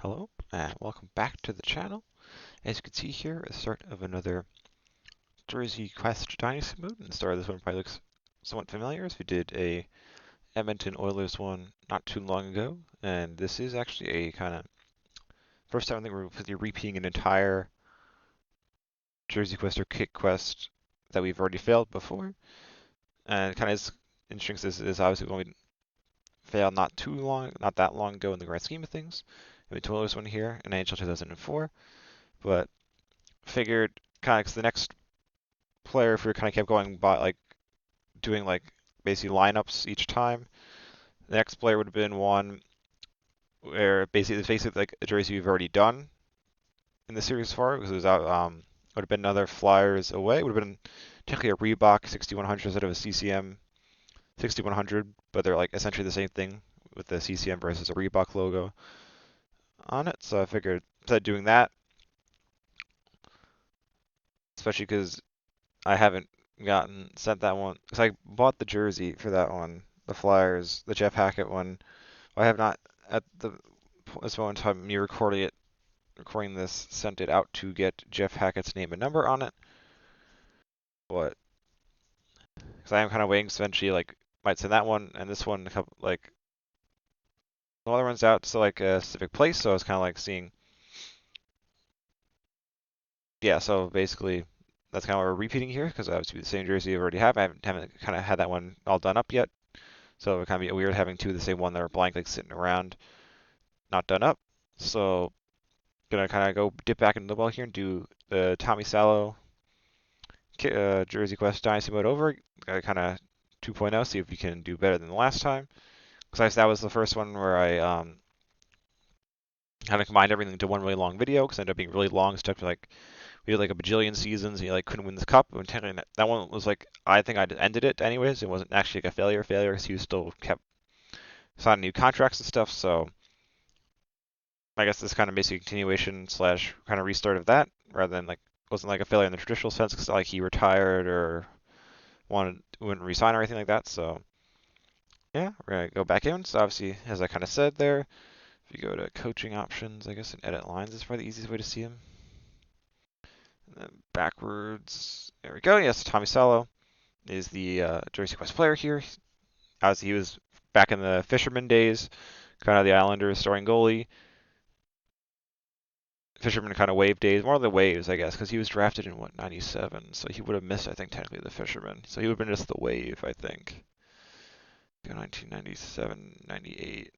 Hello, and welcome back to the channel. As you can see here, the start of another Jersey Quest Dynasty mode. And the start of this one probably looks somewhat familiar, as we did a Edmonton Oilers one not too long ago. And this is actually a kind of first time I think we're repeating an entire Jersey Quest or Kit Quest that we've already failed before. And kind of is interesting, 'cause this is obviously when we failed not that long ago in the grand scheme of things. Edmonton Oilers one here in NHL 2004, but figured kind of 'cause the next player, if we kind of kept going by like doing like basically lineups each time, the next player would have been one where basically it's basically like a jersey we've already done in the series far, because it was out would have been another Flyers away. It would have been technically a Reebok 6100 instead of a CCM 6100, but they're like essentially the same thing with the CCM versus a Reebok logo on it. So I figured instead of doing that, especially because I haven't gotten sent that one, because I bought the jersey for that one, the Flyers, the Jeff Hackett one. I have not at this moment in time me recording this, sent it out to get Jeff Hackett's name and number on it. But because I am kind of waiting, so eventually like might send that one and this one a couple like the other one's out to like a specific place, so I was kind of like seeing. Yeah, so basically that's kind of what we're repeating here, because obviously the same jersey I already have. I haven't kind of had that one all done up yet. So it would kind of be weird having two of the same one that are blank, like sitting around, not done up. So gonna kind of go dip back into the well here and do the Tommy Salo Jersey Quest Dynasty mode over. Kind of 2.0, see if we can do better than the last time. Because that was the first one where I kind of combined everything into one really long video, because it ended up being really long. It took like we had like a bajillion seasons, and you like couldn't win this cup. And technically, that one was like I think I ended it anyways. It wasn't actually like a failure, because he still kept signing new contracts and stuff. So I guess this kind of basically continuation slash kind of restart of that, rather than like wasn't like a failure in the traditional sense, because like he retired or wouldn't resign or anything like that. So yeah, we're gonna go back in. So obviously, as I kind of said there, if you go to coaching options, I guess, and edit lines is probably the easiest way to see him. And then backwards, there we go. Yes, Tommy Salo is the Jersey Quest player here. Obviously, he was back in the Fisherman days, kind of the Islanders starting goalie. Fisherman kind of wave days, more of the waves, I guess, because he was drafted in what, 97, so he would have missed, I think, technically the Fisherman. So he would have been just the wave, I think. 1997, 98.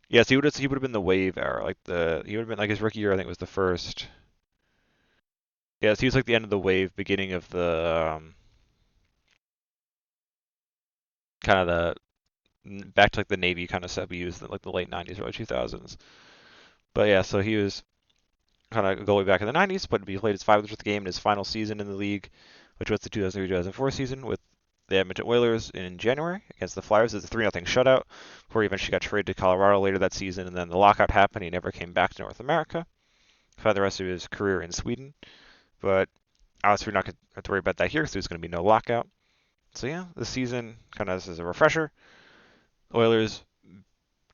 Yes, he would have been the wave era, like he would have been like his rookie year, I think was the first. Yes, he was like the end of the wave, beginning of the kind of the back to like the Navy kind of stuff we used in like the late 90s, early 2000s. But yeah, so he was kind of goalie back in the 90s, but he played his 500th game in his final season in the league, which was the 2003-2004 season with the Edmonton Oilers in January against the Flyers. It's a 3-0 shutout, before he eventually got traded to Colorado later that season, and then the lockout happened. He never came back to North America for the rest of his career in Sweden. But obviously, we're not going to have to worry about that here, because there's going to be no lockout. So yeah, this season, kind of as a refresher, Oilers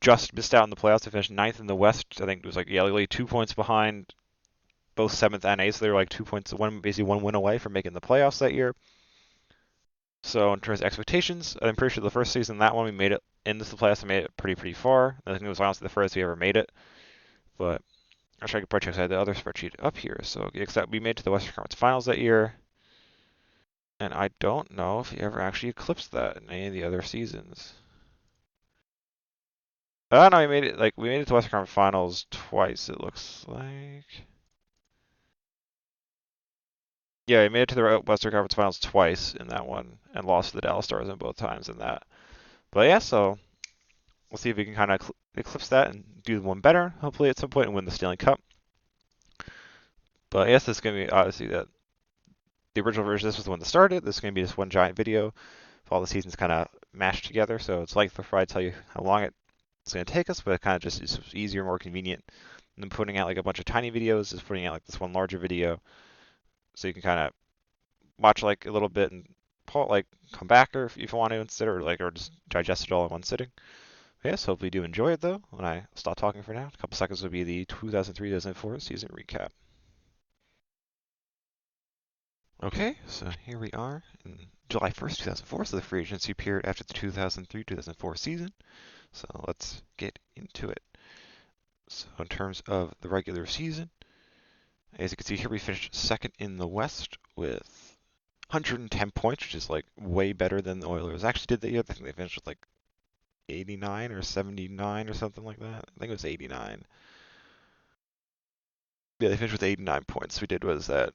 just missed out in the playoffs. They finished ninth in the West. I think it was like, yeah, literally 2 points behind both 7th and 8th. So they were like 2 points, basically one win away from making the playoffs that year. So in terms of expectations, I'm pretty sure the first season, that one, we made it into the playoffs and made it pretty far. I think it was honestly the first we ever made it. But I'll try to check. I had the other spreadsheet up here. So except we made it to the Western Conference Finals that year. And I don't know if he ever actually eclipsed that in any of the other seasons. Oh no, we made it to Western Conference Finals twice, it looks like. Yeah, we made it to the Western Conference Finals twice in that one, and lost to the Dallas Stars in both times in that. But yeah, so we'll see if we can kind of eclipse that and do one better, hopefully at some point, and win the Stanley Cup. But yes, this is going to be obviously the original version. This was the one that started. This is going to be just one giant video of all the seasons kind of mashed together. So it's like before I tell you how long it's going to take us, but it kind of just is easier, more convenient than putting out like a bunch of tiny videos. Just putting out like this one larger video, so you can kind of watch like a little bit and come back, or if you want to instead, or just digest it all in one sitting. Yes, hopefully you do enjoy it though. When I stop talking for now, a couple seconds will be the 2003-2004 season recap. Okay, so here we are in July 1st, 2004, so the free agency period after the 2003-2004 season. So let's get into it. So in terms of the regular season, as you can see here, we finished second in the West with 110 points, which is like way better than the Oilers actually did that year. I think they finished with like 89 or 79 or something like that. I think it was 89. Yeah, they finished with 89 points. We did was that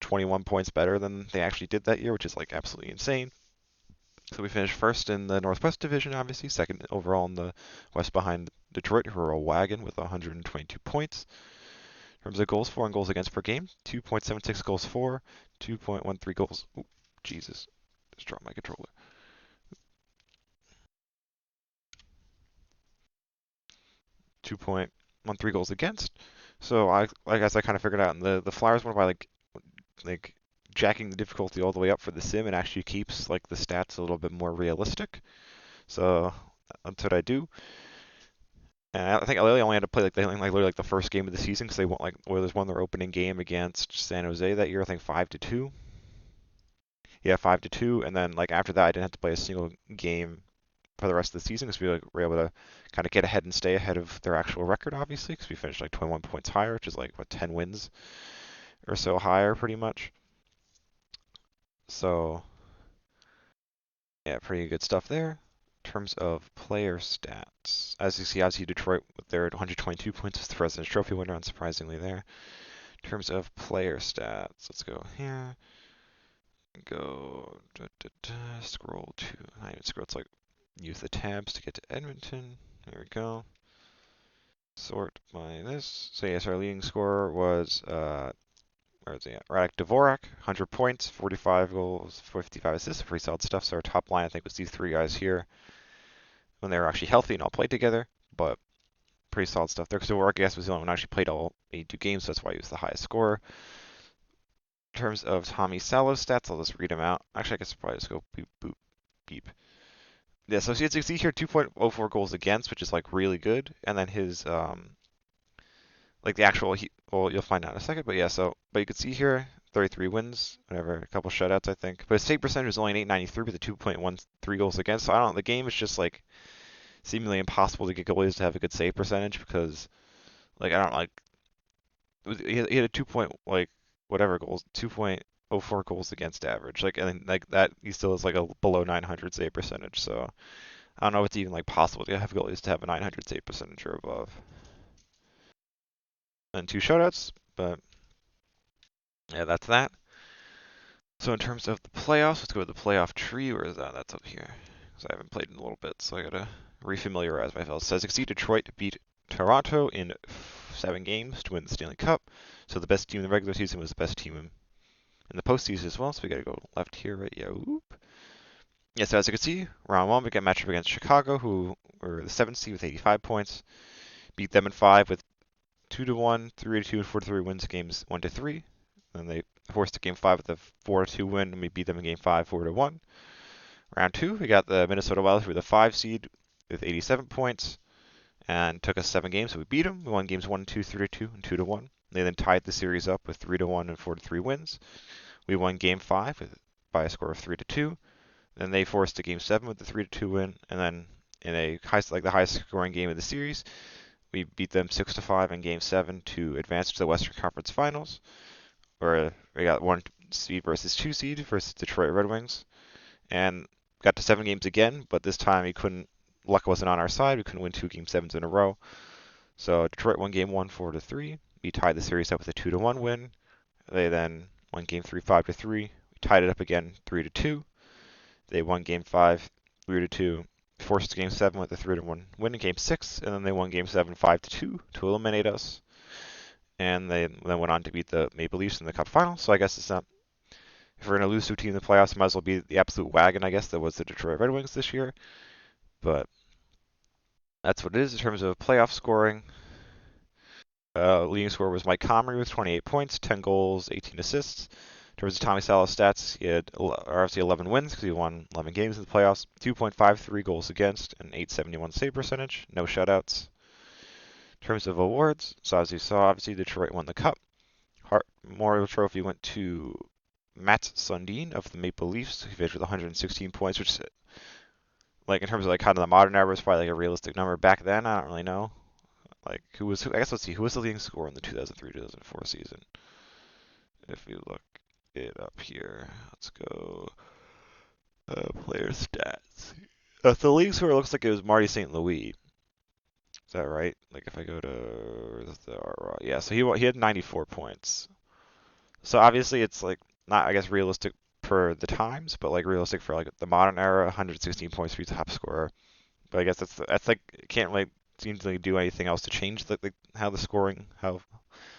21 points better than they actually did that year, which is like absolutely insane. So we finished first in the Northwest Division, obviously, second overall in the West behind Detroit, who are a wagon with 122 points. In terms of goals for and goals against per game, 2.76 goals for, 2.13 goals. Ooh, Jesus, just dropped my controller. 2.13 goals against. So I guess I kind of figured out, and the Flyers won by like jacking the difficulty all the way up for the sim, and actually keeps like the stats a little bit more realistic. So that's what I do. And I think I only had to play literally like the first game of the season because they won like Oilers won their opening game against San Jose that year. I think 5-2. Yeah, 5-2, and then like after that, I didn't have to play a single game for the rest of the season because we were able to kind of get ahead and stay ahead of their actual record, obviously, because we finished like 21 points higher, which is like what 10 wins or so higher, pretty much. So yeah, pretty good stuff there. In terms of player stats, as you see, obviously Detroit with their 122 points is the President's Trophy winner, unsurprisingly there. In terms of player stats, let's go here. Go scroll to, not even scroll, it's like use the tabs to get to Edmonton. There we go. Sort by this. So yes, our leading scorer was where is he at? Radek Dvorak, 100 points, 45 goals, 55 assists, pretty solid stuff. So our top line, I think, was these three guys here when they were actually healthy and all played together. But pretty solid stuff there. Because Dvorak, I guess, was the only one who actually played all 82 games, so that's why he was the highest scorer. In terms of Tommy Salo stats, I'll just read them out. Actually, I guess I'll probably just go beep, boop, beep. Yeah, so as you can see here, 2.04 goals against, which is like really good. And then his like the actual, well, you'll find out in a second. But yeah, but you can see here, 33 wins, whatever, a couple shutouts, I think. But his save percentage is only an 893 with a 2.13 goals against. So I don't know, the game is just like seemingly impossible to get goalies to have a good save percentage because, like, I don't like, he had a 2 point, like, whatever goals, 2.04 goals against average. Like, and like that, he still has like a below 900 save percentage. So I don't know if it's even like possible to have goalies to have a 900 save percentage or above. And two shutouts, but yeah, that's that. So in terms of the playoffs, let's go with the playoff tree. Where is that? That's up here. Because I haven't played in a little bit, so I gotta refamiliarize myself. It says Detroit beat Toronto in 7 games to win the Stanley Cup. So the best team in the regular season was the best team in the postseason as well. So we gotta go left here, right? Yeah. Whoop. Yeah. So as you can see, round one we got matchup against Chicago, who were the 7th seed with 85 points. Beat them in 5 with 2-1, 3-2, and 4-3 wins games 1-3. Then they forced to game 5 with a 4-2 win, and we beat them in game 5 4-1. Round 2, we got the Minnesota Wild, who were the 5 seed with 87 points, and took us 7 games, so we beat them. We won games 1-2, 3-2, and 2-1. They then tied the series up with 3-1 and 4-3 wins. We won game 5 by a score of 3-2. Then they forced to game 7 with the 3-2 win, and then in the highest scoring game of the series, we beat them 6-5 in game 7 to advance to the Western Conference Finals, where we got 1 seed versus 2 seed versus Detroit Red Wings, and got to 7 games again, but this time luck wasn't on our side. We couldn't win 2 game 7s in a row. So Detroit won game 1 4-3. We tied the series up with a 2-1 win. They then won game 3 5-3. We tied it up again 3-2. They won game 5 3-2. Forced game 7 with a 3-1 win in game 6, and then they won game 7 5-2 to eliminate us. And they then went on to beat the Maple Leafs in the Cup final. So I guess it's not, if we're an elusive team in the playoffs, it might as well be the absolute wagon, I guess, that was the Detroit Red Wings this year. But that's what it is in terms of playoff scoring. Leading scorer was Mike Comrie with 28 points, 10 goals, 18 assists. In terms of Tommy Salo stats, he had obviously 11 wins because he won 11 games in the playoffs, 2.53 goals against, and 871 save percentage, no shutouts. In terms of awards, so as you saw, obviously Detroit won the Cup. Hart Memorial Trophy went to Matt Sundin of the Maple Leafs. He finished with 116 points, which, like in terms of like kind of the modern era, is probably like a realistic number. Back then, I don't really know. Like I guess let's see, who was the leading scorer in the 2003-2004 season? If you look it up here, let's go player stats. The league scorer looks like it was Marty St. Louis. Is that right? Like if I go to yeah, so he had 94 points. So obviously it's like not I guess realistic for the times, but like realistic for like the modern era, 116 points for top scorer. But I guess that's like can't really seem to do anything else to change how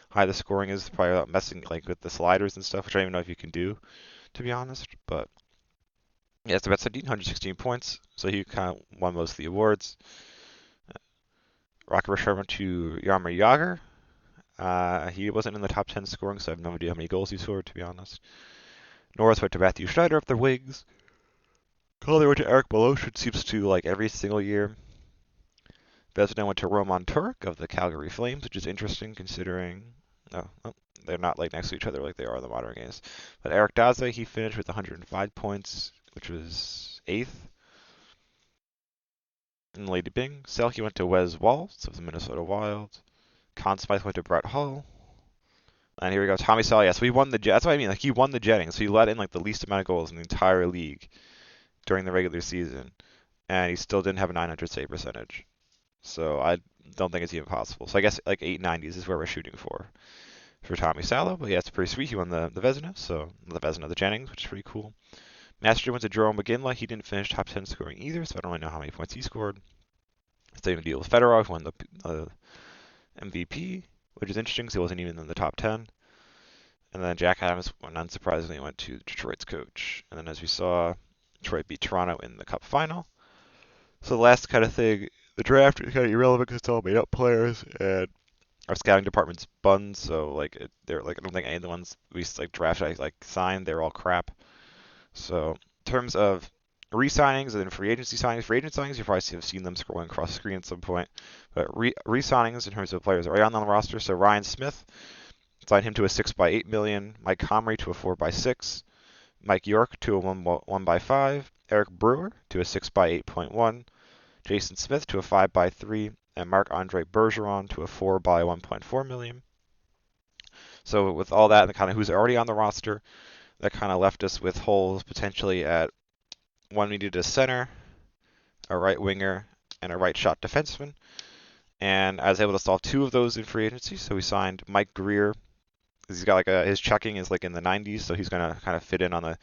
high the scoring is. Probably without messing like with the sliders and stuff, which I don't even know if you can do, to be honest. But yeah, it's about 116 points, so he kind of won most of the awards. Rocket Rush went to Jaromir Jagr. He wasn't in the top 10 scoring, so I have no idea how many goals he scored, to be honest. Norris went to Matthew Schneider of the Wings. Calder went to Eric Belosh, which seems to like every single year. Vezina went to Roman Turek of the Calgary Flames, which is interesting considering they're not like next to each other like they are in the modern games. But Eric Daza, he finished with 105 points, which was 8th. And Lady Bing. Selke went to Wes Waltz of the Minnesota Wild. Conn Smythe went to Brett Hull. And here we go, Tommy Salo. Yeah, so he won the Jet. That's what I mean. Like he won the Jetting, so he let in like the least amount of goals in the entire league during the regular season, and he still didn't have a 900 save percentage. So I don't think it's even possible. So I guess like 890s is where we're shooting for Tommy Salo. But yeah, it's pretty sweet. He won the Vezina, so the Vezina, the Jennings, which is pretty cool. Master went to Jerome McGinley. He didn't finish top 10 scoring either, so I don't really know how many points he scored. Same deal with Fedorov, who won the MVP, which is interesting because he wasn't even in the top 10. And then Jack Adams, unsurprisingly, went to Detroit's coach. And then as we saw, Detroit beat Toronto in the Cup final. So the last kind of thing, the draft is kind of irrelevant because it's all made up players, and our scouting department's buns. So like they're like I don't think any of the ones we like drafted like signed, they're all crap. So in terms of re-signings and then free agency signings, you probably have seen them scrolling across the screen at some point. But re-signings in terms of players already on the roster. So Ryan Smith, signed him to a 6x8 million. Mike Comrie to a 4x6. Mike York to a 1x5. Eric Brewer to a 6x8.1. Jason Smith to a 5x3. And Marc-Andre Bergeron to a 4x1.4 million. So with all that and kind of who's already on the roster, that kind of left us with holes potentially at one we needed a center, a right winger, and a right shot defenseman. And I was able to solve 2 of those in free agency. So we signed Mike Greer. He's got like his checking is like in the 90s, so he's gonna kind of fit in on the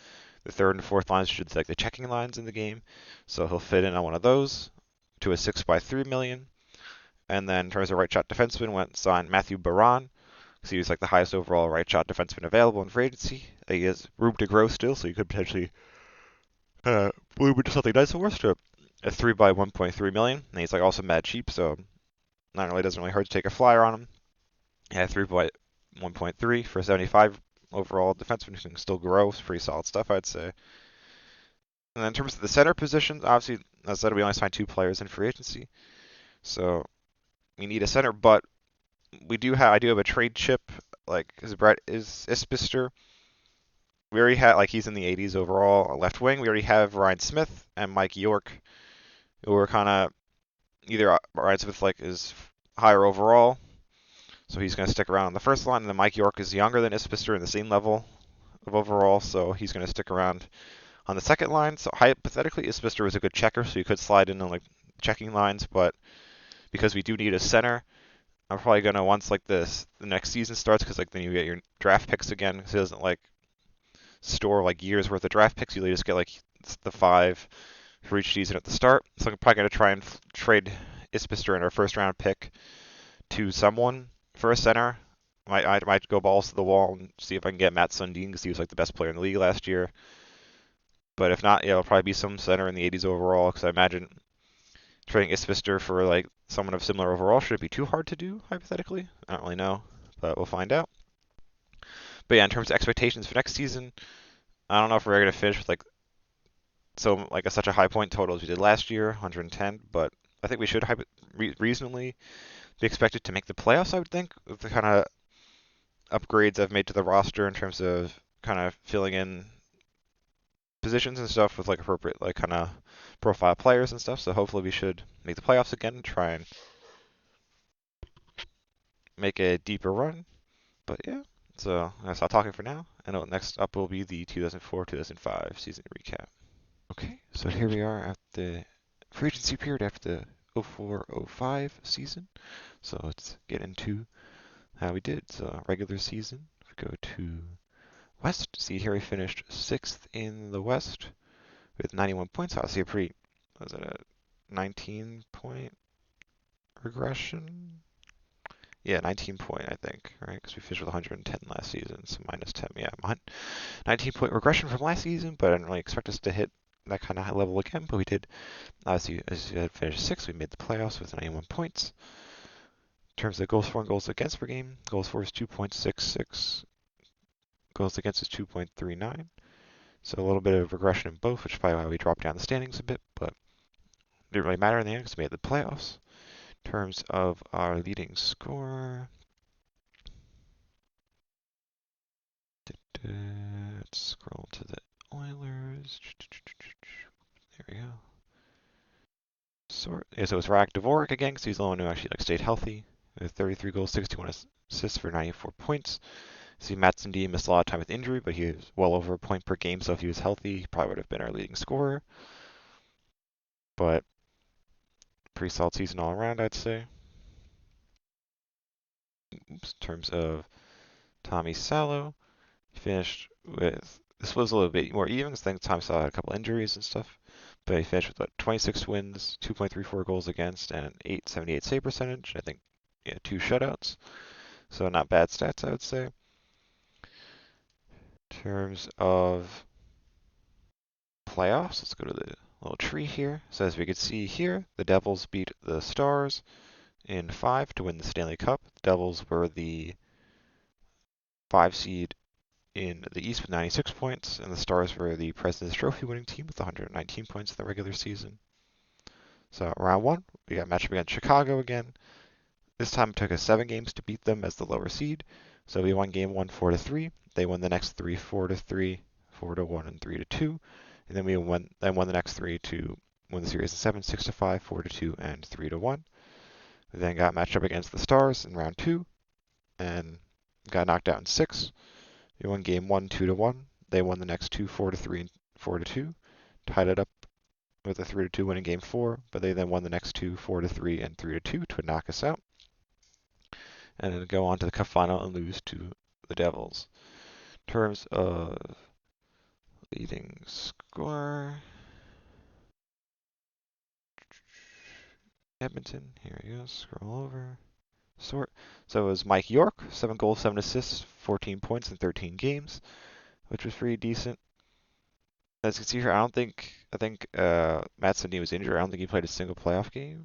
third and fourth lines, which is like the checking lines in the game. So he'll fit in on one of those to a 6x3 million. And then in terms of right shot defenseman, went and signed Matthew Baron, because he was like the highest overall right shot defenseman available in free agency. He has room to grow still, so you could potentially bloom into something nice for us to a 3x1.3 million. And he's like also mad cheap, so not really doesn't really hurt to take a flyer on him. Yeah, 3x1.3 for 75 overall defenseman who can still grow. It's pretty solid stuff, I'd say. And then in terms of the center positions, obviously, as I said, we only signed 2 players in free agency. So we need a center, but I do have a trade chip, like Brett is Ispister. We already had, like, he's in the 80s overall, left wing. We already have Ryan Smith and Mike York, who are kind of either Ryan Smith like is higher overall, so he's going to stick around on the first line, and then Mike York is younger than Ispister in the same level of overall, so he's going to stick around on the second line. So hypothetically, Ispister was a good checker, so you could slide in on like checking lines, but because we do need a center, I'm probably going to, once like the next season starts, because like then you get your draft picks again, because it doesn't like store like years worth of draft picks. You just get like the 5 for each season at the start. So I'm probably going to try and trade Ispister in our first round pick to someone for a center. I might go balls to the wall and see if I can get Matt Sundin, because he was like the best player in the league last year. But if not, yeah, it'll probably be some center in the 80s overall, because I imagine trading Ispister for like someone of similar overall shouldn't be too hard to do, hypothetically. I don't really know, but we'll find out. But yeah, in terms of expectations for next season, I don't know if we're gonna finish with such a high point total as we did last year, 110. But I think we should reasonably be expected to make the playoffs. I would think with the kind of upgrades I've made to the roster in terms of kind of filling in positions and stuff with like appropriate like kind of profile players and stuff. So hopefully we should make the playoffs again and try and make a deeper run. But yeah, so I'll stop talking for now. And next up will be the 2004-2005 season recap. Okay, so here we are at the free agency period after the 04-05 season. So let's get into how we did. So regular season, we go to West. See here we finished 6th in the West with 91 points. Obviously a pretty, was it a 19 point regression? Yeah, 19 point, I think, right? Because we finished with 110 last season, so minus 10. Yeah, 19 point regression from last season, but I didn't really expect us to hit that kind of high level again. But we did. Obviously, as we had finished 6th, we made the playoffs with 91 points. In terms of goals for and goals against per game, goals for is 2.66, goals against is 2.39. So a little bit of regression in both, which is probably why we dropped down the standings a bit, but it didn't really matter in the end because we made the playoffs. In terms of our leading scorer, let's scroll to the Oilers. There we go. So it was Rack Dvorak again, because he's the one who actually stayed healthy. With 33 goals, 61 assists for 94 points. See, Matt Sundin missed a lot of time with injury, but he was well over a point per game, so if he was healthy, he probably would have been our leading scorer. But pretty solid season all around, I'd say. In terms of Tommy Salo, he finished with, this was a little bit more even, because I think Tommy Salo had a couple injuries and stuff. But he finished with 26 wins, 2.34 goals against, and an 878 save percentage. I think, yeah, 2 shutouts. So not bad stats, I would say. In terms of playoffs, let's go to the little tree here. So as we can see here, the Devils beat the Stars in 5 to win the Stanley Cup. The Devils were the 5 seed in the East with 96 points, and the Stars were the President's Trophy winning team with 119 points in the regular season. So round 1, we got matchup against Chicago again. This time it took us 7 games to beat them as the lower seed. So we won game 1 4-3. They won the next 3 4-3, 4-1, and 3-2. And then we won the next 3 to win the series in 7, 6-5, 4-2, and 3-1. We then got matched up against the Stars in round 2 and got knocked out in 6. We won game 1 2-1. They won the next 2 4-3 and 4-2. Tied it up with a 3-2 win in game 4, but they then won the next 2 4-3 and 3-2 to knock us out. And then go on to the Cup final and lose to the Devils. In terms of leading scorer, Edmonton, here he goes, scroll over, sort. So it was Mike York, 7 goals, 7 assists, 14 points in 13 games, which was pretty decent. As you can see here, I think Matt Sundin was injured. I don't think he played a single playoff game.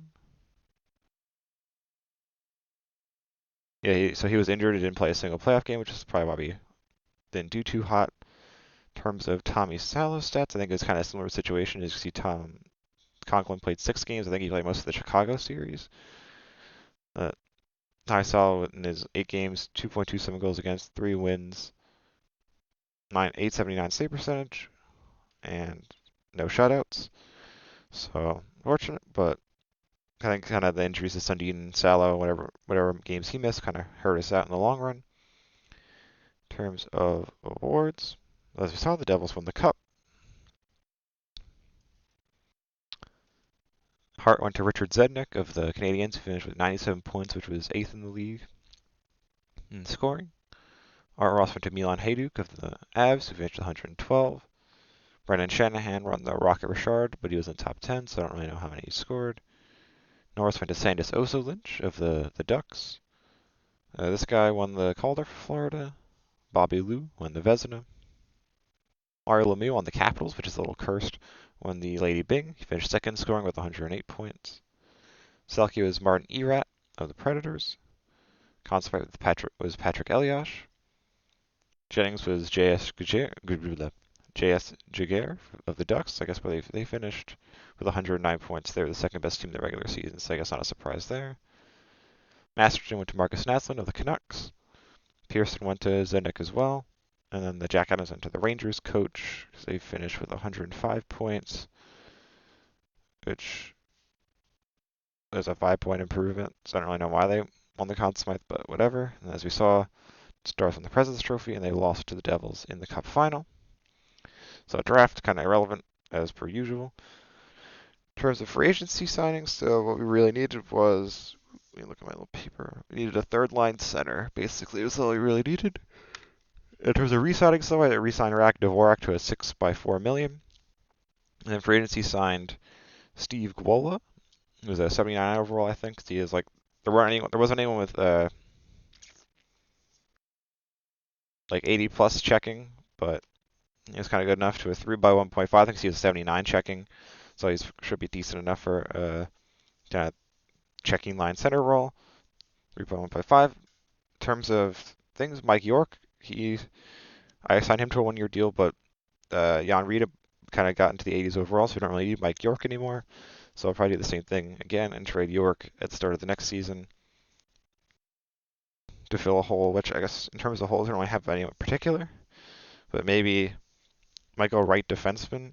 Yeah, so he was injured. He didn't play a single playoff game, which is probably why we didn't do too hot. In terms of Tommy Salo's stats, I think it's kind of a similar situation. As you see, Tom Conklin played 6 games. I think he played most of the Chicago series. Tommy Salo in his 8 games, 2.27 goals against, 3 wins, 879 save percentage, and no shutouts. So fortunate, but I think kind of the injuries to Sundin and Salo, whatever games he missed, kind of hurt us out in the long run. In terms of awards, as we saw, the Devils won the Cup. Hart went to Richard Zednik of the Canadiens, who finished with 97 points, which was 8th in the league in scoring. Art Ross went to Milan Hajduk of the Avs, who finished with 112. Brendan Shanahan won the Rocket Richard, but he was in the top 10, so I don't really know how many he scored. Norris went to Sandis Oso-Lynch of the Ducks. This guy won the Calder for Florida. Bobby Lou won the Vezina. Ari Lemieux won the Capitals, which is a little cursed. Won the Lady Byng. He finished 2nd, scoring with 108 points. Selke was Martin Erat of the Predators. Consummate was Patrick Elias. Jennings was J.S. Jaguar of the Ducks. I guess where they finished with 109 points. They're the second best team in the regular season, so I guess not a surprise there. Masterton went to Marcus Naslund of the Canucks. Pearson went to Zednik as well. And then the Jack Adams went to the Rangers coach because they finished with 105 points, which is a 5-point improvement. So I don't really know why they won the Conn Smythe, but whatever. And as we saw, Stars won the President's Trophy, and they lost to the Devils in the Cup final. So draft kind of irrelevant as per usual. In terms of free agency signings, so what we really needed was, let me look at my little paper. We needed a third line center. Basically, was all we really needed. In terms of re-signing somebody, they re-signed Rak Dvorak to a 6x4 million. And then free agency signed Steve Gwola, who's a 79 overall, I think. He is like there wasn't anyone with like 80 plus checking, but he was kind of good enough to a 3x1.5. I think he was 79 checking, so he should be decent enough for kind of checking line center role. 3x1.5. In terms of things, Mike York, I assigned him to a 1-year deal, but Jan Rita kind of got into the 80s overall, so we don't really need Mike York anymore. So I'll probably do the same thing again and trade York at the start of the next season to fill a hole, which I guess in terms of holes, I don't really have any in particular. But maybe might go right defenseman,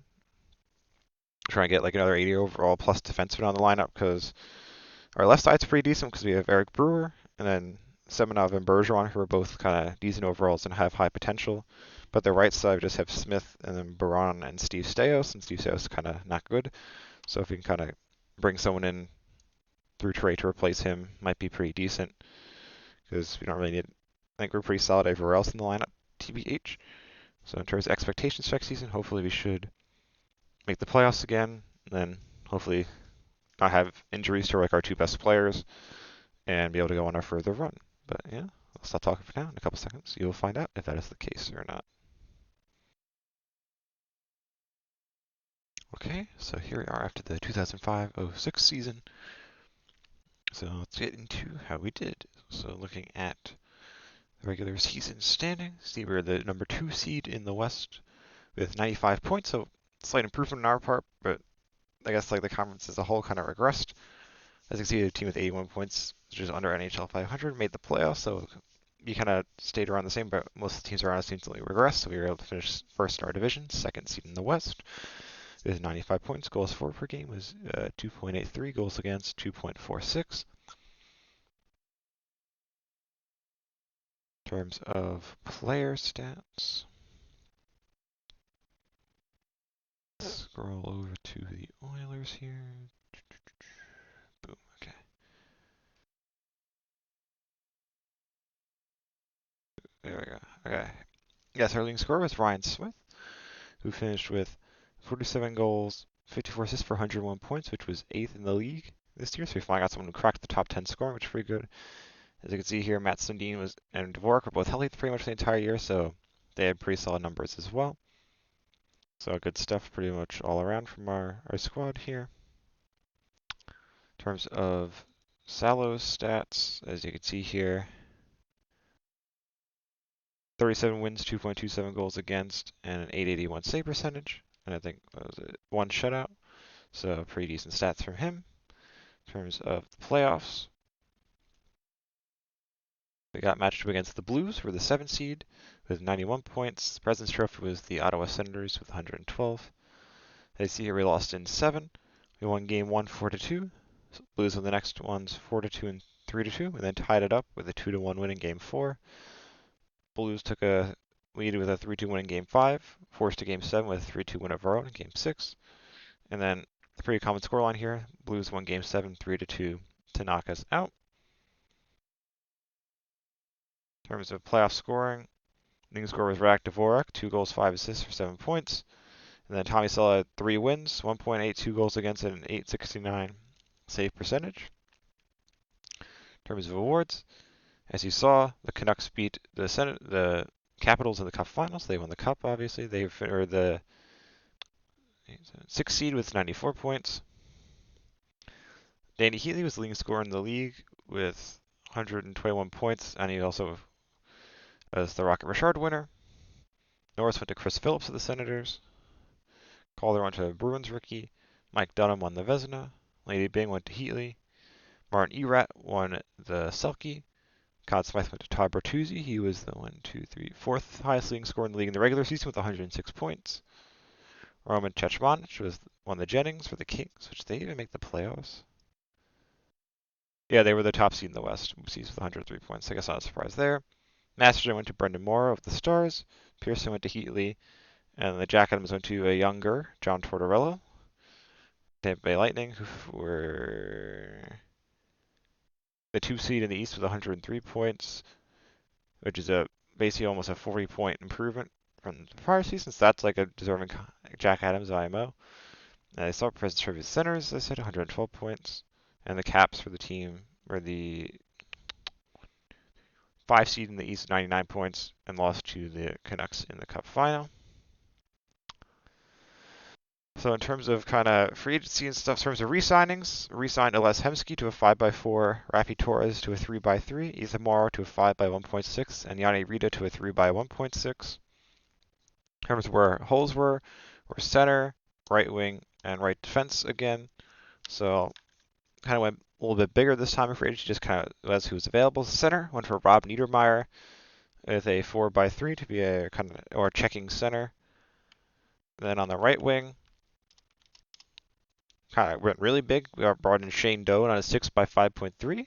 try and get like another 80 overall plus defenseman on the lineup because our left side's pretty decent because we have Eric Brewer and then Semenov and Bergeron, who are both kind of decent overalls and have high potential. But the right side, we just have Smith and then Baron and Steve Stais, and Steve Stais is kind of not good. So if we can kind of bring someone in through trade to replace him, might be pretty decent because we don't really need. I think we're pretty solid everywhere else in the lineup, TBH. So in terms of expectations next season, hopefully we should make the playoffs again, and then hopefully not have injuries to like our two best players and be able to go on a further run. But yeah, I'll stop talking for now. In a couple seconds, you'll find out if that is the case or not. Okay, so here we are after the 2005-06 season. So let's get into how we did. So looking at the regular season standings, see we're the number 2 seed in the West with 95 points, so slight improvement on our part, but I guess like the conference as a whole kind of regressed. As you can see, a team with 81 points, which is under NHL 500, made the playoffs, so we kind of stayed around the same, but most of the teams around us seem to regress, so we were able to finish first in our division, second seed in the West, with 95 points. Goals for per game was 2.83, goals against 2.46. In terms of player stats, scroll over to the Oilers here. Boom, okay. There we go. Okay. Yes, our leading scorer was Ryan Smith, who finished with 47 goals, 54 assists for 101 points, which was 8th in the league this year. So we finally got someone who cracked the top 10 scoring, which is pretty good. As you can see here, Matt Sundin and Dvorak were both healthy pretty much the entire year, so they had pretty solid numbers as well. So good stuff pretty much all around from our squad here. In terms of Salo's stats, as you can see here, 37 wins, 2.27 goals against, and an 881 save percentage. And I think that was one shutout. So pretty decent stats from him. In terms of the playoffs, we got matched up against the Blues, who were the 7th seed with 91 points. The President's Trophy was the Ottawa Senators with 112. As you see here, we lost in 7. We won game 1 4-2. Blues won the next ones 4-2 and 3-2, and then tied it up with a 2-1 win in game 4. Blues took a lead with a 3-2 win in game 5, forced to game 7 with a 3-2 win of our own in game 6. And then a pretty common scoreline here. Blues won game 7 3-2 to knock us out. In terms of playoff scoring, leading scorer was Rak Dvorak, 2 goals, 5 assists for 7 points. And then Tommy Salo had 3 wins, 1.82 goals against and an 869 save percentage. In terms of awards, as you saw, the Canucks beat the Capitals in the Cup Finals. They won the Cup, obviously. They were the 6th seed with 94 points. Danny Heatley was the leading scorer in the league with 121 points, and he also was the Rocket Richard winner. Norris went to Chris Phillips of the Senators. Calder went to Bruins rookie. Mike Dunham won the Vezina. Lady Byng went to Heatley. Martin Erat won the Selke. Conn Smythe went to Todd Bertuzzi. He was the fourth highest leading scorer in the league in the regular season with 106 points. Roman Cechmanich won the Jennings for the Kings, which they even make the playoffs. Yeah, they were the top seed in the West. Oopsies with 103 points. I guess not a surprise there. Masterton went to Brendan Moore of the Stars. Pearson went to Heatley. And the Jack Adams went to a younger John Tortorella. Tampa Bay Lightning, who were the 2 seed in the East with 103 points, which is basically almost a 40-point improvement from the prior season. So that's like a deserving Jack Adams IMO. And they saw President's Trophy Centers, they said 112 points. And the Caps for the team were the 5 seed in the East, 99 points, and lost to the Canucks in the Cup final. So in terms of kind of free agency and stuff, in terms of re-signings, re-signed Elias Hemsky to a 5x4, Rafi Torres to a 3x3, Ethan Morrow to a 5x1.6, and Yanni Rita to a 3x1.6. In terms of where holes were center, right wing, and right defense again. So kind of went a little bit bigger this time in free agency, just kind of as who was available. Center went for Rob Niedermeyer with a 4x3 to be a kind of or checking center. Then on the right wing, kind of went really big. We brought in Shane Doan on a 6x5.3,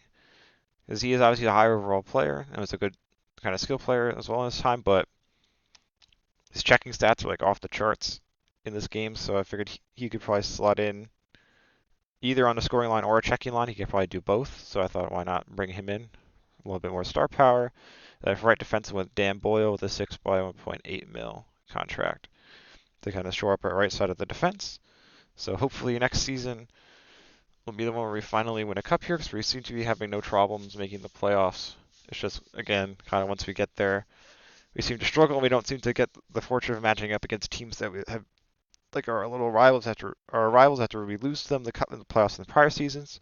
because he is obviously a higher overall player and was a good kind of skill player as well in his time, but his checking stats are like off the charts in this game, so I figured he could probably slot in either on the scoring line or a checking line. He could probably do both, so I thought why not bring him in, a little bit more star power. Then for right defensive with Dan Boyle with a 6x1.8 mil contract to kind of shore up our right side of the defense. So hopefully next season will be the one where we finally win a cup here, because we seem to be having no problems making the playoffs. It's just, again, kind of once we get there, we seem to struggle, and we don't seem to get the fortune of matching up against teams that we have, like our little rivals after we lose to them the cup in the playoffs in the prior seasons.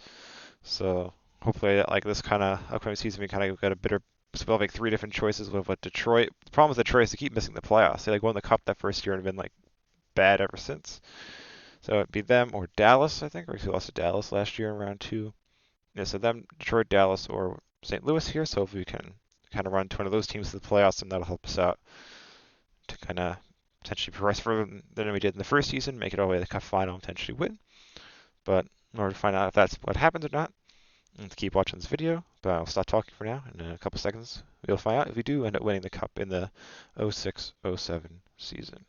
So hopefully, like this kind of upcoming season, we kind of get a better. So we'll have like 3 different choices with what Detroit. The problem with Detroit is they keep missing the playoffs. They like won the cup that first year and have been like bad ever since. So it'd be them or Dallas, I think, or we lost to Dallas last year in round 2. Yeah, so them, Detroit, Dallas, or St. Louis here. So if we can kind of run to one of those teams to the playoffs, then that'll help us out to kind of potentially progress further than we did in the first season, make it all the way to the cup final, and potentially win. But in order to find out if that's what happens or not, let's keep watching this video. But I'll stop talking for now. In a couple seconds, we'll find out if we do end up winning the cup in the 06-07 season.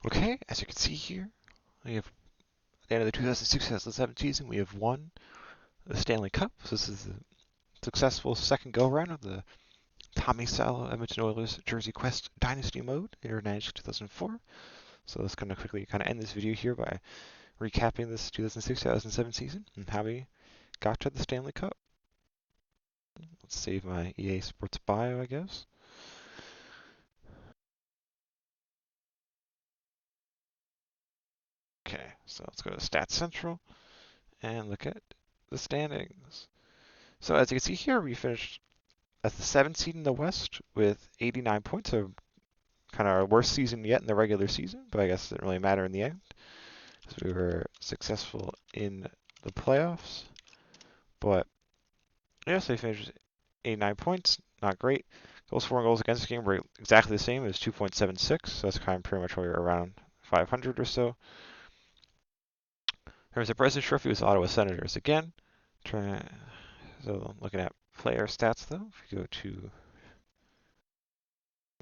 Okay, as you can see here, we have at the end of the 2006-2007 season, we have won the Stanley Cup. So this is the successful second go-round of the Tommy Salo Edmonton Oilers Jersey Quest Dynasty mode, International 2004. So let's kind of quickly end this video here by recapping this 2006-2007 season and how we got to the Stanley Cup. Let's save my EA Sports bio, I guess. Okay, so let's go to Stats Central and look at the standings. So as you can see here, we finished as the 7th seed in the West with 89 points, so kind of our worst season yet in the regular season, but I guess it didn't really matter in the end, because we were successful in the playoffs. But yeah, so we finished 89 points, not great. Goals for and goals against the game were exactly the same, it was 2.76, so that's kind of pretty much where we were around 500 or so. In terms of President's Trophy, it was Ottawa Senators again. So looking at player stats though, if you go to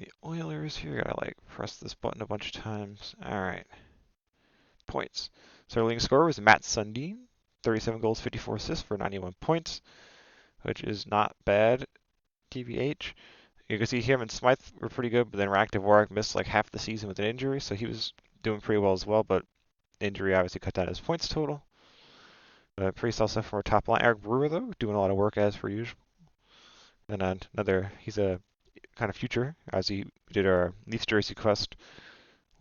the Oilers here, gotta like press this button a bunch of times. Alright. Points. So our leading scorer was Matt Sundin, 37 goals, 54 assists for 91 points, which is not bad, TBH. You can see him and Smythe were pretty good, but then Reactive Warwick missed like half the season with an injury, so he was doing pretty well as well, but injury obviously cut down his points total. Pretty solid stuff from our top line. Eric Brewer, though, doing a lot of work as per usual. And he's a kind of future, as he did our Leafs Jersey Quest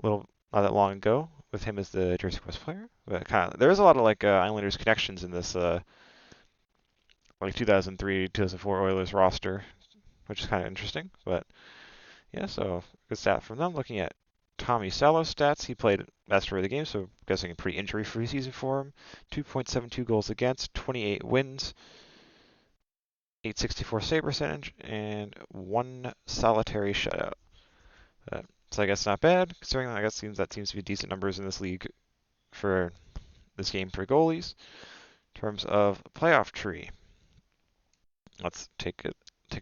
not that long ago with him as the Jersey Quest player. But there's a lot of like Islanders connections in this like 2003, 2004 Oilers roster, which is kind of interesting. But yeah, so good stat from them. Looking at Tommy Salo's stats, he played master of the game, so I'm guessing a pretty injury-free season for him. 2.72 goals against, 28 wins, 864 save percentage, and 1 solitary shutout. So I guess not bad, considering I guess that seems to be decent numbers in this league for this game for goalies. In terms of playoff tree, let's take a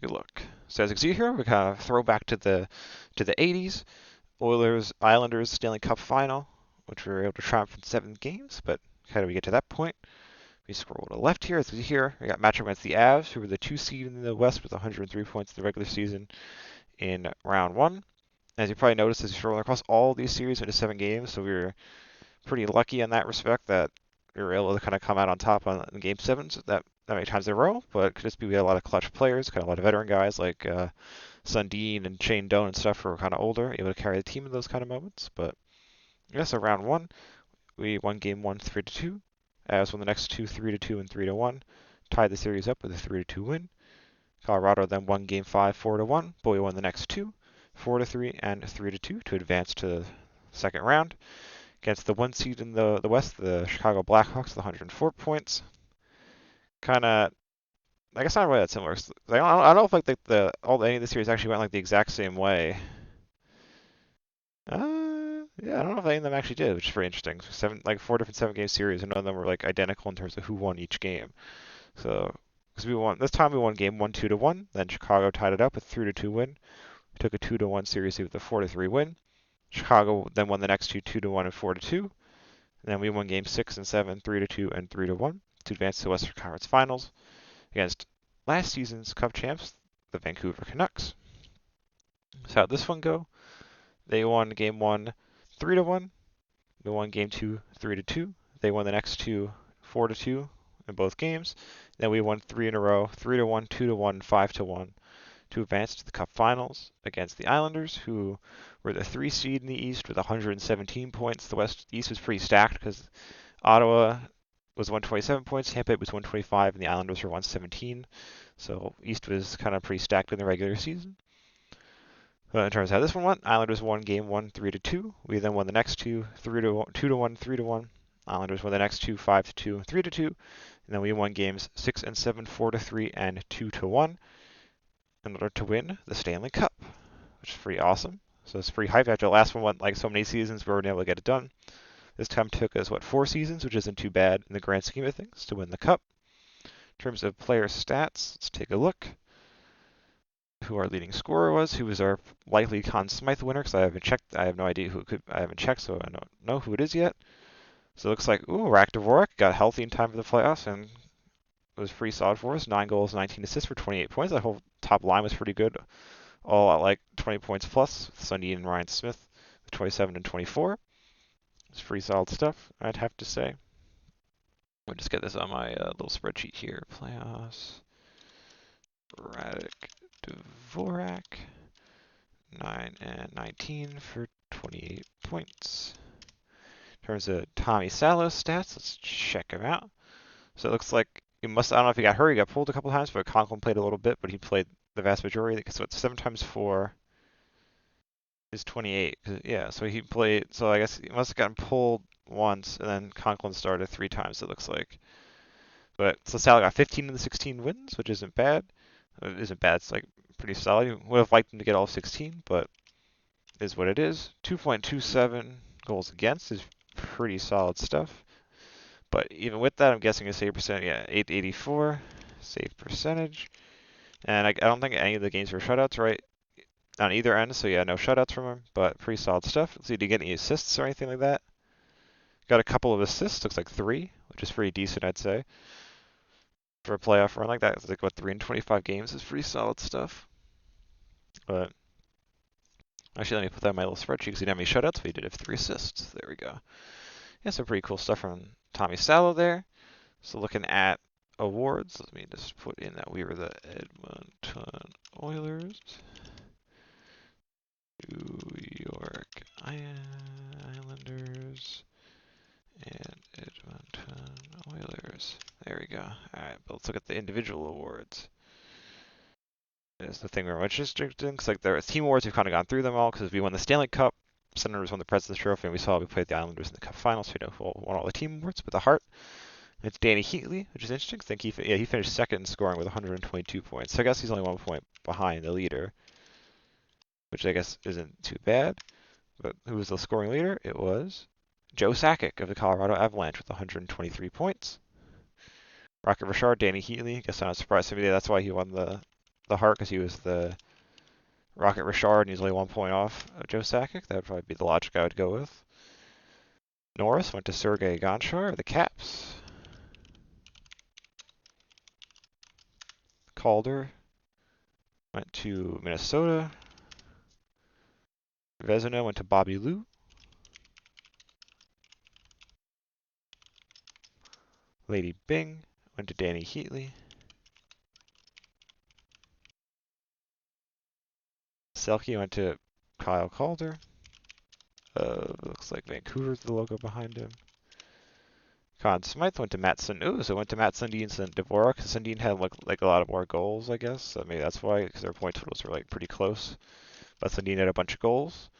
look. So as you can see here, we kind of throw back to the 80s. Oilers Islanders Stanley Cup final, which we were able to triumph in 7 games. But how do we get to that point? We scroll to the left here. As you see here, we got matchup against the Avs, who were the 2 seed in the West with 103 points in the regular season in round 1. As you probably noticed, as you scroll across all these series into 7 games, so we were pretty lucky in that respect that we were able to kind of come out on top on Game 7s that many times in a row. But it could just be we had a lot of clutch players, kind of a lot of veteran guys like Sundin and Shane Doan and stuff who were kind of older, able to carry the team in those kind of moments. But yeah, so round 1, we won Game 1 3-2. Avs won the next 2 3-2 and 3-1. Tied the series up with a 3-2 win. Colorado then won Game 5 4-1. But we won the next 2 4-3 and 3-2 to advance to the second round. Against the 1 seed in the West, the Chicago Blackhawks, with 104 points. Kind of, I guess not really that similar. I don't know if like any of the series actually went like the exact same way. Yeah, I don't know if any of them actually did, which is pretty interesting. 4 different 7-game series, and none of them were like identical in terms of who won each game. So, because this time we won Game 1 2-1. Then Chicago tied it up with 3-2 win. We took a 2-1 series with a 4-3 win. Chicago then won the next 2 2-1 and 4-2. And then we won Game 6 and 7 3-2 and 3-1 to advance to the Western Conference Finals against last season's Cup champs, the Vancouver Canucks. So how'd this one go? They won Game 1 3-1. We won Game 2 3-2. They won the next 2 4-2 in both games. Then we won 3 in a row, 3-1, 2-1, 5-1 to advance to the Cup Finals against the Islanders, who were the 3 seed in the East with 117 points. The East was pretty stacked because Ottawa was 127 points, Tampa Bay was 125, and the Islanders were 117. So East was kind of pretty stacked in the regular season. In terms of how this one went, Islanders won Game 1 3-2. We then won the next 2 2-1, 3-1. Islanders won the next 2 5-2, 3-2. And then we won games 6 and 7 4-3 and 2-1 in order to win the Stanley Cup, which is pretty awesome. So it's pretty hype. After the last one went like so many seasons, we were able to get it done. This time took us 4 seasons, which isn't too bad in the grand scheme of things to win the Cup. In terms of player stats, let's take a look. Who our leading scorer was, who was our likely Conn Smythe winner, because I haven't checked. I have no idea who it could. I haven't checked, so I don't know who it is yet. So it looks like, Rack Dvorak got healthy in time for the playoffs and was pretty solid for us. 9 goals, 19 assists for 28 points. That whole top line was pretty good, all at like 20 points plus. With Sundin and Ryan Smith with 27 and 24. It's pretty solid stuff, I'd have to say. I'll just get this on my little spreadsheet here. Playoffs. Radek Dvorak, 9 and 19 for 28 points. In terms of Tommy Salo stats, let's check him out. So it looks like I don't know if he got hurt, he got pulled a couple times, but Conklin played a little bit, but he played the vast majority. So it's 7 times 4 is 28. Yeah, so he played, so I guess he must have gotten pulled once, and then Conklin started 3 times, it looks like. But so Salo got 15 of the 16 wins, which isn't bad. It isn't bad, it's like pretty solid. You would have liked him to get all 16, but it is what it is. 2.27 goals against is pretty solid stuff. But even with that, I'm guessing his save percentage, 884 save percentage. And I don't think any of the games were shutouts, right? On either end, so yeah, no shutouts from him, but pretty solid stuff. Let's see, did he get any assists or anything like that? Got a couple of assists, looks like 3, which is pretty decent, I'd say. For a playoff run like that, it's like, 3 in 25 games is pretty solid stuff. But actually, let me put that in my little spreadsheet because he didn't have any shutouts, but he did have 3 assists. There we go. Yeah, some pretty cool stuff from Tommy Salo there. So looking at awards, let me just put in that we were the Edmonton Oilers. New York Islanders and Edmonton Oilers. There we go. All right, but let's look at the individual awards. is the thing we're interested in. Because like the team awards, we've kind of gone through them all because we won the Stanley Cup, Senators won the President's Trophy, and we saw we played the Islanders in the Cup Finals. So we won all the team awards. But the Hart, it's Danny Heatley, which is interesting. I think he finished second in scoring with 122 points. So I guess he's only 1 point behind the leader, which I guess isn't too bad. But who was the scoring leader? It was Joe Sakic of the Colorado Avalanche with 123 points. Rocket Richard, Danny Heatley. I guess I'm not surprised to me. That's why he won the Hart, because he was the Rocket Richard and he's only 1 point off of Joe Sakic. That would probably be the logic I would go with. Norris went to Sergei Gonchar of the Caps. Calder went to Minnesota. Vezina went to Bobby Lou. Lady Bing went to Danny Heatley. Selke went to Kyle Calder. Looks like Vancouver's the logo behind him. Conn Smythe went to Matt Sundin. Ooh, so it went to Matt Sundin and Dvorak. Sundin had like a lot of more goals, I guess. So maybe that's why, because their point totals were like pretty close. But Sundin had a bunch of goals.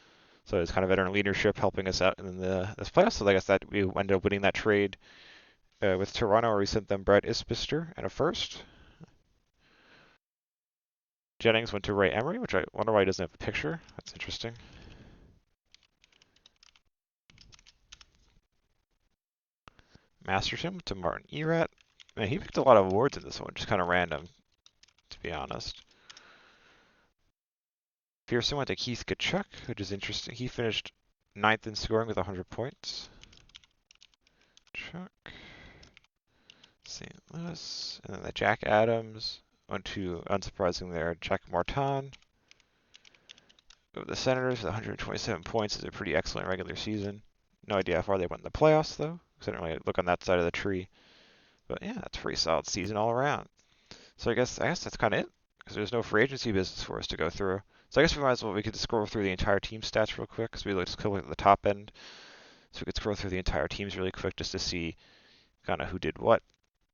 So it's kind of veteran leadership helping us out in this playoff. So I guess that we ended up winning that trade with Toronto, where we sent them Brad Isbister and a first. Jennings went to Ray Emery, which I wonder why he doesn't have a picture. That's interesting. Masterton went to Martin Erat. Man, he picked a lot of awards in this one, just kind of random, to be honest. Pearson went to Keith Tkachuk, which is interesting. He finished 9th in scoring with 100 points. Chuck. St. Louis. And then the Jack Adams went to, unsurprisingly there, Jack Martin. The Senators with 127 points is a pretty excellent regular season. No idea how far they went in the playoffs, though, because I didn't really look on that side of the tree. But yeah, that's a pretty solid season all around. So I guess that's kind of it, because there's no free agency business for us to go through. So I guess we could scroll through the entire team stats real quick, because we just click at the top end. So we could scroll through the entire teams really quick just to see kind of who did what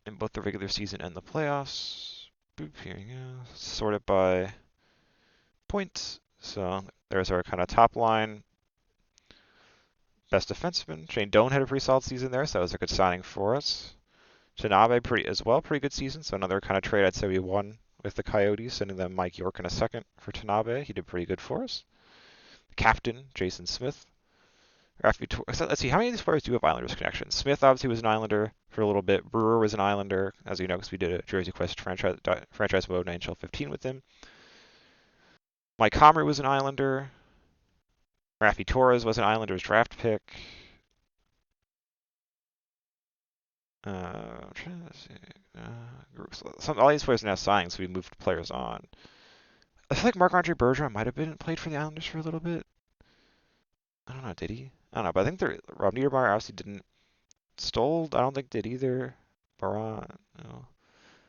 in both the regular season and the playoffs. Boop, here you go. Sort it by points. So there's our kind of top line. Best defenseman. Shane Doan had a pretty solid season there, so that was a good signing for us. Tanabe pretty good season. So another kind of trade I'd say we won with the Coyotes, sending them Mike York in a second for Tanabe. He did pretty good for us. Captain Jason Smith. Let's see, how many of these players do have Islanders connections? Smith obviously was an Islander for a little bit. Brewer was an Islander, as you know, because we did a Jersey Quest franchise mode in NHL 15 with him. Mike Comrie was an Islander. Raffi Torres was an Islanders draft pick. I'm trying to see. All these players are now signed, so we moved players on. I feel like Marc-Andre Bergeron might have played for the Islanders for a little bit. I don't know, did he? I don't know, but I think Rob Niedermeyer obviously didn't. Stoll, I don't think did either. Baron, no.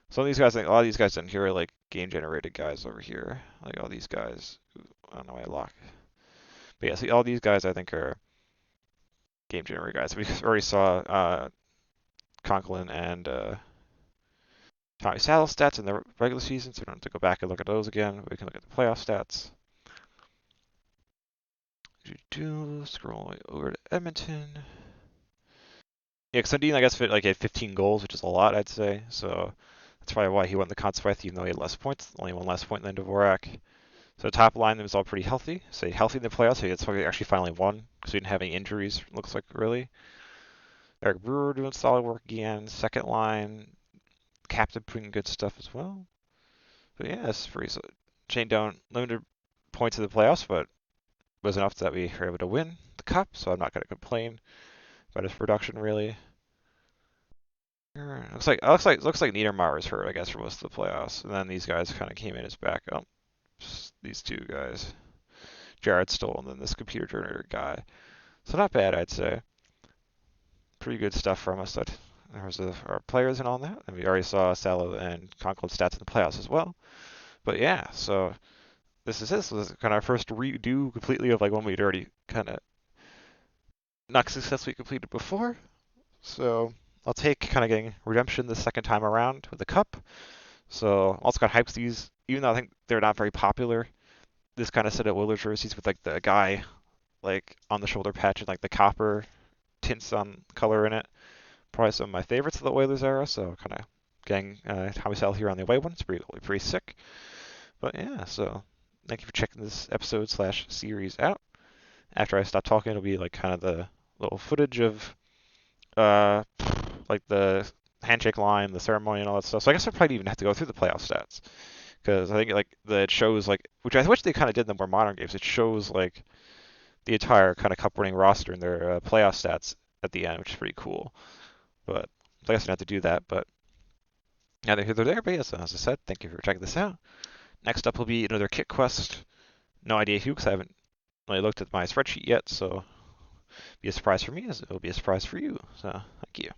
Some of these guys, a lot of these guys in here are like game-generated guys over here. Like all these guys. I don't know why I lock. But yeah, see, all these guys I think are game-generated guys. We already saw Conklin and Tommy Salo stats in the regular season, so we don't have to go back and look at those again. We can look at the playoff stats. Scroll over to Edmonton. Yeah, Sundin, I guess, had 15 goals, which is a lot, I'd say. So that's probably why he won the Conn Smythe, even though he had less points. Only one less point than Dvorak. So the top line was all pretty healthy. So healthy in the playoffs. So that's why we actually finally won, because we didn't have any injuries, looks like, really. Eric Brewer doing solid work again. Second line. Captain putting good stuff as well. But yeah, it's pretty solid. Shane Doan, limited points in the playoffs, but was enough that we were able to win the cup, so I'm not going to complain about his production, really. Looks like Niedermeyer is hurt, I guess, for most of the playoffs, and then these guys kind of came in as backup. Just these two guys, Jared Stoll, and then this computer generator guy. So not bad, I'd say. Pretty good stuff from us. That in terms of our players and all that, and we already saw Salo and Conklin stats in the playoffs as well. But yeah, so this was kind of our first redo completely of like one we'd already kind of not successfully completed before. So I'll take kind of getting redemption the second time around with the cup. So also got hypes these, even though I think they're not very popular. This kind of set of Oilers jerseys with like the guy like on the shoulder patch and like the copper tints on color in it. Probably some of my favorites of the Oilers era. So kind of getting Tommy Salo here on the away one. It's pretty sick. But yeah, so thank you for checking this episode slash series out. After I stop talking, it'll be like kind of the little footage of uh like the handshake line, the ceremony, and all that stuff. So I guess I probably even have to go through the playoff stats because I think like it shows like, which I wish they kind of did in the more modern games. It shows like the entire kind of cup winning roster and their playoff stats at the end, which is pretty cool. But I guess I don't have to do that. But neither here nor there. But yes, as I said, thank you for checking this out. Next up will be another kit quest. No idea who, because I haven't really looked at my spreadsheet yet. So be a surprise for me as it will be a surprise for you. So thank you.